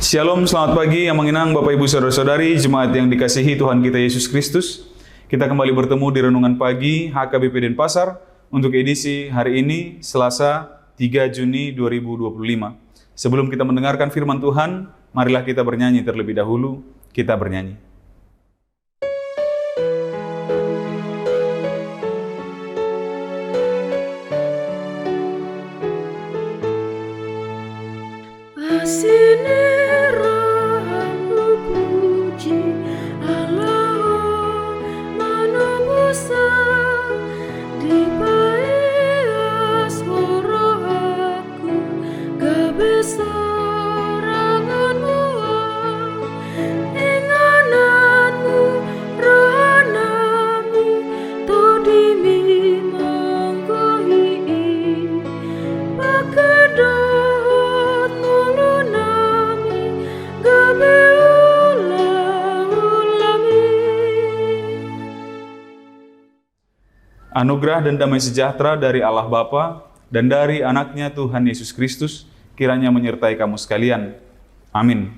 Shalom, selamat pagi yang menginang Bapak Ibu Saudara-saudari, jemaat yang dikasihi Tuhan kita Yesus Kristus. Kita kembali bertemu di Renungan Pagi HKBP Denpasar untuk edisi hari ini, Selasa 3 Juni 2025. Sebelum kita mendengarkan firman Tuhan, marilah kita bernyanyi terlebih dahulu. Kita bernyanyi. Anugerah dan damai sejahtera dari Allah Bapa dan dari anaknya Tuhan Yesus Kristus kiranya menyertai kamu sekalian. Amin.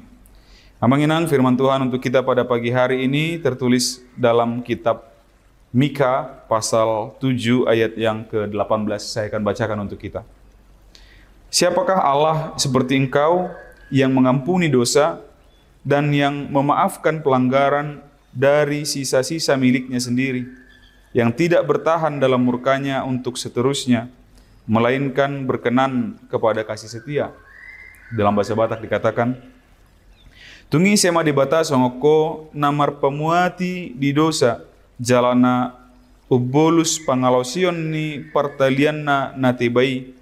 Menginang firman Tuhan untuk kita pada pagi hari ini tertulis dalam kitab Mika pasal 7 ayat yang ke-18. Saya akan bacakan untuk kita. Siapakah Allah seperti engkau yang mengampuni dosa dan yang memaafkan pelanggaran dari sisa-sisa miliknya sendiri, yang tidak bertahan dalam murkanya untuk seterusnya, melainkan berkenan kepada kasih setia. Dalam bahasa Batak dikatakan, tungi sema di bata songoko namar pemuati di dosa, jalana ubolus pangalausion ni partalianna natibai,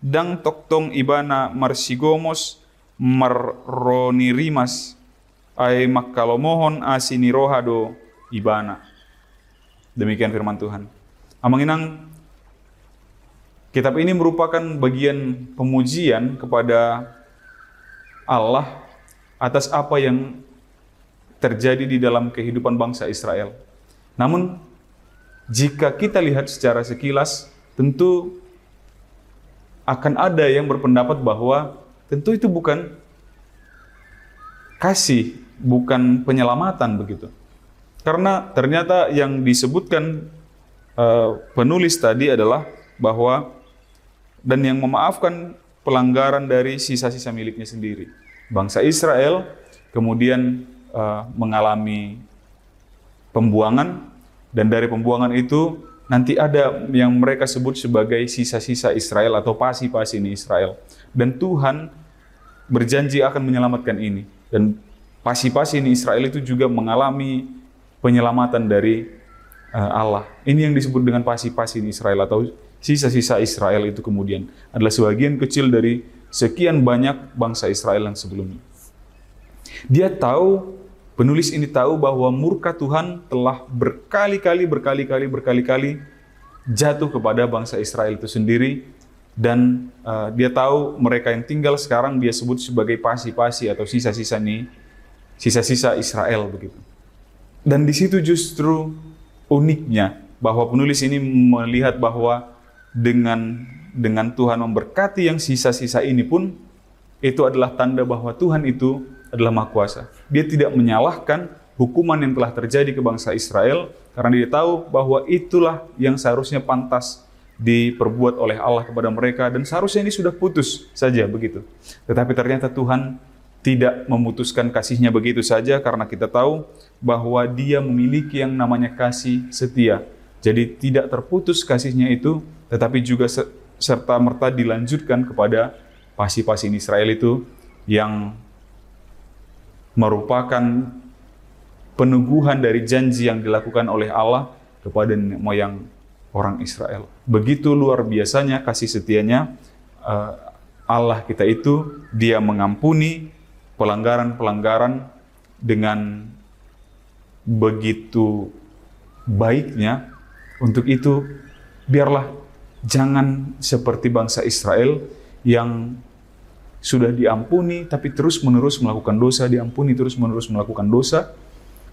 dang toktong ibana marsigomos marronirimas, ay makalomohon asinirohado ibana. Demikian firman Tuhan. Menginang kitab ini merupakan bagian pemujian kepada Allah atas apa yang terjadi di dalam kehidupan bangsa Israel. Namun, jika kita lihat secara sekilas, tentu akan ada yang berpendapat bahwa tentu itu bukan kasih, bukan penyelamatan begitu. Karena ternyata yang disebutkan penulis tadi adalah bahwa dan yang memaafkan pelanggaran dari sisa-sisa miliknya sendiri. Bangsa Israel kemudian mengalami pembuangan, dan dari pembuangan itu nanti ada yang mereka sebut sebagai sisa-sisa Israel atau pasi-pasi ini Israel. Dan Tuhan berjanji akan menyelamatkan ini. Dan pasi-pasi ini Israel itu juga mengalami penyelamatan dari Allah. Ini yang disebut dengan pasi-pasi di Israel atau sisa-sisa Israel itu kemudian adalah sebagian kecil dari sekian banyak bangsa Israel yang sebelumnya. Dia tahu, penulis ini tahu bahwa murka Tuhan telah berkali-kali jatuh kepada bangsa Israel itu sendiri, dan dia tahu mereka yang tinggal sekarang dia sebut sebagai pasi-pasi atau sisa-sisa Israel begitu. Dan di situ justru uniknya bahwa penulis ini melihat bahwa dengan Tuhan memberkati yang sisa-sisa ini pun, itu adalah tanda bahwa Tuhan itu adalah Maha Kuasa. Dia tidak menyalahkan hukuman yang telah terjadi ke bangsa Israel, karena dia tahu bahwa itulah yang seharusnya pantas diperbuat oleh Allah kepada mereka, dan seharusnya ini sudah putus saja begitu. Tetapi ternyata Tuhan tidak memutuskan kasih-Nya begitu saja, karena kita tahu bahwa Dia memiliki yang namanya kasih setia. Jadi tidak terputus kasih-Nya itu, tetapi juga serta-merta dilanjutkan kepada pasi-pasi Israel itu yang merupakan peneguhan dari janji yang dilakukan oleh Allah kepada nenek moyang orang Israel. Begitu luar biasanya kasih setianya Allah kita itu. Dia mengampuni pelanggaran-pelanggaran dengan begitu baiknya. Untuk itu, biarlah jangan seperti bangsa Israel yang sudah diampuni tapi terus-menerus melakukan dosa, diampuni terus-menerus melakukan dosa.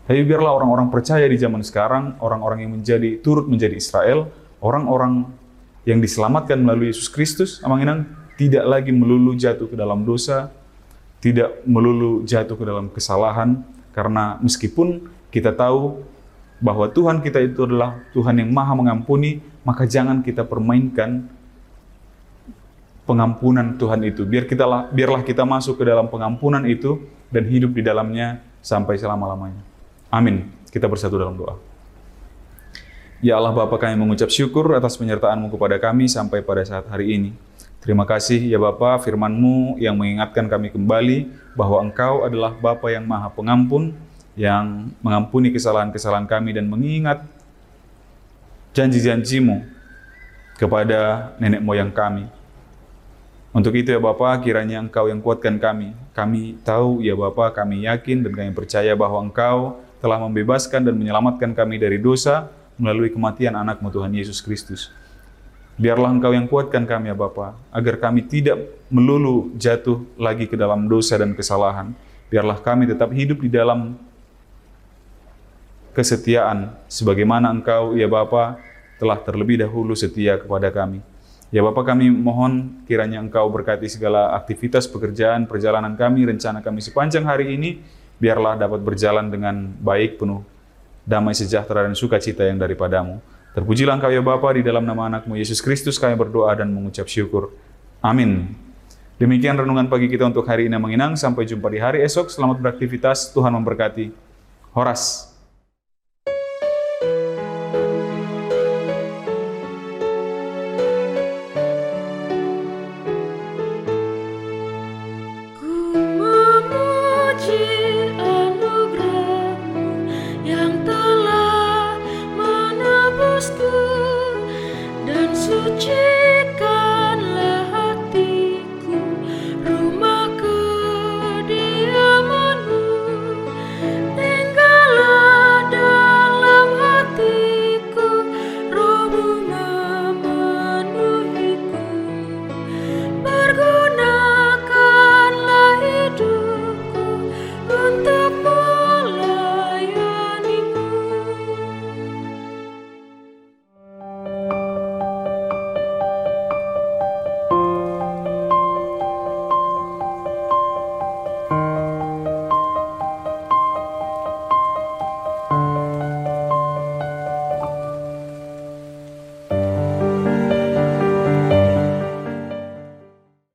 Tapi biarlah orang-orang percaya di zaman sekarang, orang-orang yang turut menjadi Israel, orang-orang yang diselamatkan melalui Yesus Kristus, tidak lagi melulu jatuh ke dalam dosa, tidak melulu jatuh ke dalam kesalahan, karena meskipun kita tahu bahwa Tuhan kita itu adalah Tuhan yang maha mengampuni, maka jangan kita permainkan pengampunan Tuhan itu. Biarlah kita masuk ke dalam pengampunan itu dan hidup di dalamnya sampai selama-lamanya. Amin. Kita bersatu dalam doa. Ya Allah Bapa, kami mengucap syukur atas penyertaan-Mu kepada kami sampai pada saat hari ini. Terima kasih ya Bapa, firman-Mu yang mengingatkan kami kembali bahwa Engkau adalah Bapa yang maha pengampun, yang mengampuni kesalahan-kesalahan kami dan mengingat janji-janji-Mu kepada nenek moyang kami. Untuk itu ya Bapa, kiranya Engkau yang kuatkan kami. Kami tahu ya Bapa, kami yakin dan kami percaya bahwa Engkau telah membebaskan dan menyelamatkan kami dari dosa melalui kematian anak-Mu Tuhan Yesus Kristus. Biarlah Engkau yang kuatkan kami ya Bapa, agar kami tidak melulu jatuh lagi ke dalam dosa dan kesalahan. Biarlah kami tetap hidup di dalam kesetiaan, sebagaimana Engkau ya Bapa telah terlebih dahulu setia kepada kami. Ya Bapa, kami mohon kiranya Engkau berkati segala aktivitas pekerjaan, perjalanan kami, rencana kami sepanjang hari ini, biarlah dapat berjalan dengan baik, penuh damai sejahtera dan sukacita yang daripada-Mu. Terpujilah Engkau ya Bapa, di dalam nama anak-Mu Yesus Kristus kami berdoa dan mengucap syukur. Amin. Demikian renungan pagi kita untuk hari ini, Menginang. Sampai jumpa di hari esok. Selamat beraktivitas, Tuhan memberkati. Horas.